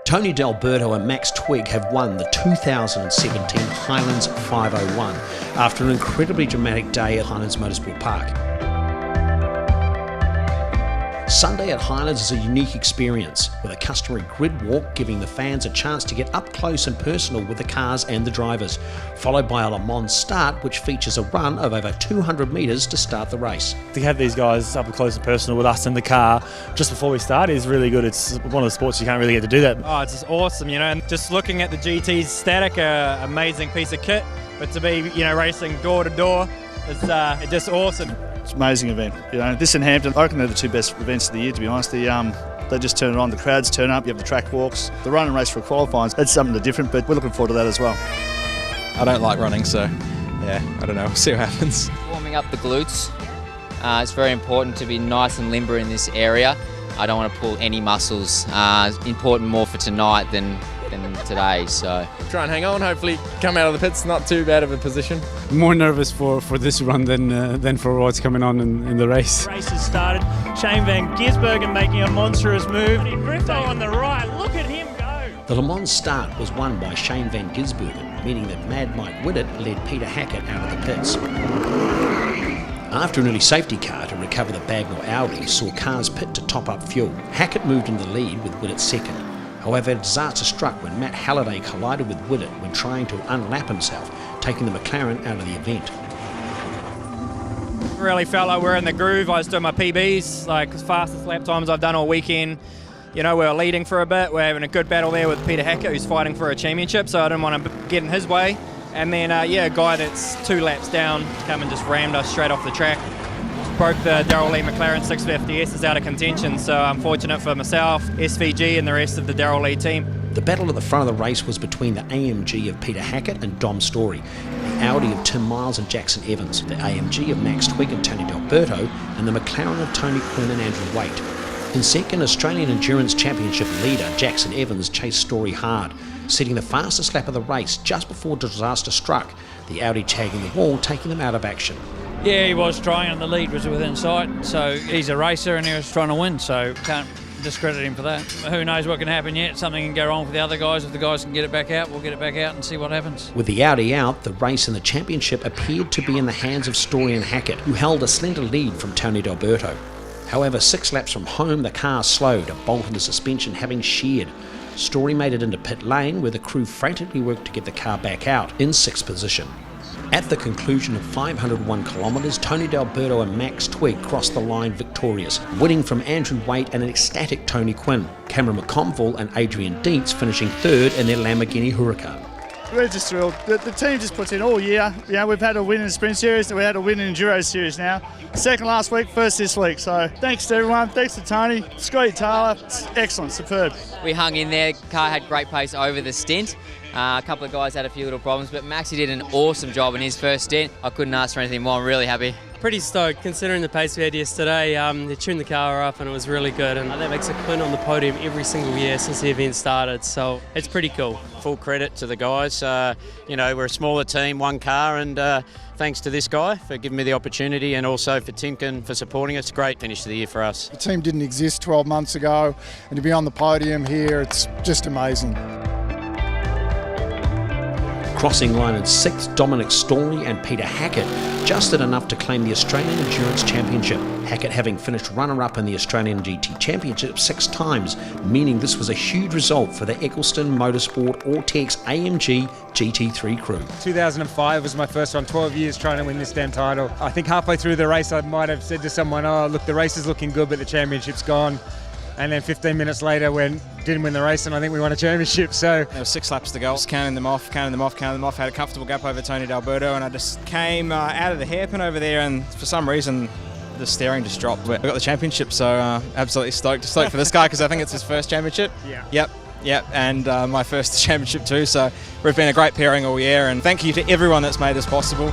Tony D'Alberto and Max Twigg have won the 2017 Highlands 501 after an incredibly dramatic day at Highlands Motorsport Park. Sunday at Highlands is a unique experience, with a customary grid walk giving the fans a chance to get up close and personal with the cars and the drivers, followed by a Le Mans start which features a run of over 200 metres to start the race. To have these guys up close and personal with us in the car just before we start is really good. It's one of the sports you can't really get to do that. Oh, it's just awesome, and just looking at the GT's static, amazing piece of kit, but to be, racing door to door, it's just awesome. It's an amazing event. This in Hampton, I reckon they're the two best events of the year, to be honest. They just turn it on, the crowds turn up, you have the track walks, the run and race for qualifying. That's something different, but we're looking forward to that as well. I don't like running, so yeah, I don't know, we'll see what happens. Warming up the glutes. It's very important to be nice and limber in this area. I don't want to pull any muscles. It's important more for tonight than today, so. Try and hang on, hopefully come out of the pits not too bad of a position. More nervous for this run than for what's coming on in the race. The race has started. Shane van Gisbergen making a monstrous move. Griffo on the right, look at him go. The Le Mans start was won by Shane van Gisbergen, meaning that Mad Mike Whittett led Peter Hackett out of the pits. After an early safety car to recover the Bagnall Audi saw cars pit to top up fuel, Hackett moved in the lead with Whittett second. However, a disaster struck when Matt Halliday collided with Whittett when trying to unlap himself, taking the McLaren out of the event. Really felt like we're in the groove. I was doing my PBs, like as fastest lap times I've done all weekend. We were leading for a bit. We're having a good battle there with Peter Hackett, who's fighting for a championship, so I didn't want to get in his way. And then, a guy that's 2 laps down come and just rammed us straight off the track. Broke the Darrell Lee McLaren 650S, is out of contention, so unfortunate for myself, SVG and the rest of the Darrell Lee team. The battle at the front of the race was between the AMG of Peter Hackett and Dom Storey, the Audi of Tim Miles and Jackson Evans, the AMG of Max Twigg and Tony D'Alberto, and the McLaren of Tony Quinn and Andrew Waite. In second, Australian Endurance Championship leader Jackson Evans chased Storey hard, setting the fastest lap of the race just before disaster struck, the Audi tagging the wall, taking them out of action. Yeah, he was trying and the lead was within sight, so he's a racer and he was trying to win, so can't discredit him for that. Who knows what can happen yet? Something can go wrong for the other guys. If the guys can get it back out, we'll get it back out and see what happens. With the Audi out, the race and the championship appeared to be in the hands of Storey and Hackett, who held a slender lead from Tony D'Alberto. However, 6 laps from home, the car slowed, a bolt in the suspension having sheared. Storey made it into pit lane, where the crew frantically worked to get the car back out in 6th position. At the conclusion of 501 kilometres, Tony D'Alberto and Max Twigg crossed the line victorious, winning from Andrew Waite and an ecstatic Tony Quinn. Cameron McConville and Adrian Dietz finishing third in their Lamborghini Huracan. We're just thrilled. The team just puts in all year. We've had a win in the Sprint Series, we had a win in Enduro Series now. Second last week, first this week. So thanks to everyone, thanks to Tony, Scotty Taylor, it's excellent, superb. We hung in there, car had great pace over the stint. A couple of guys had a few little problems, but Maxie did an awesome job in his first stint. I couldn't ask for anything more, I'm really happy. Pretty stoked considering the pace we had yesterday. They tuned the car up and it was really good, and that makes a Quinn on the podium every single year since the event started, so it's pretty cool. Full credit to the guys. We're a smaller team, one car, and thanks to this guy for giving me the opportunity, and also for Timken for supporting us. Great finish to the year for us. The team didn't exist 12 months ago, and to be on the podium here, it's just amazing. Crossing line in 6th, Dominic Storey and Peter Hackett just did enough to claim the Australian Endurance Championship, Hackett having finished runner-up in the Australian GT Championship 6 times, meaning this was a huge result for the Eccleston Motorsport Autex AMG GT3 crew. 2005 was my first one, 12 years trying to win this damn title. I think halfway through the race I might have said to someone, oh look, the race is looking good but the championship's gone. And then 15 minutes later, we didn't win the race, and I think we won a championship. So there were 6 laps to go. Just counting them off. Had a comfortable gap over Tony D'Alberto, and I just came out of the hairpin over there, and for some reason, the steering just dropped. We got the championship, so absolutely stoked for this guy because I think it's his first championship. Yeah. Yep, and my first championship too. So we've been a great pairing all year, and thank you to everyone that's made this possible.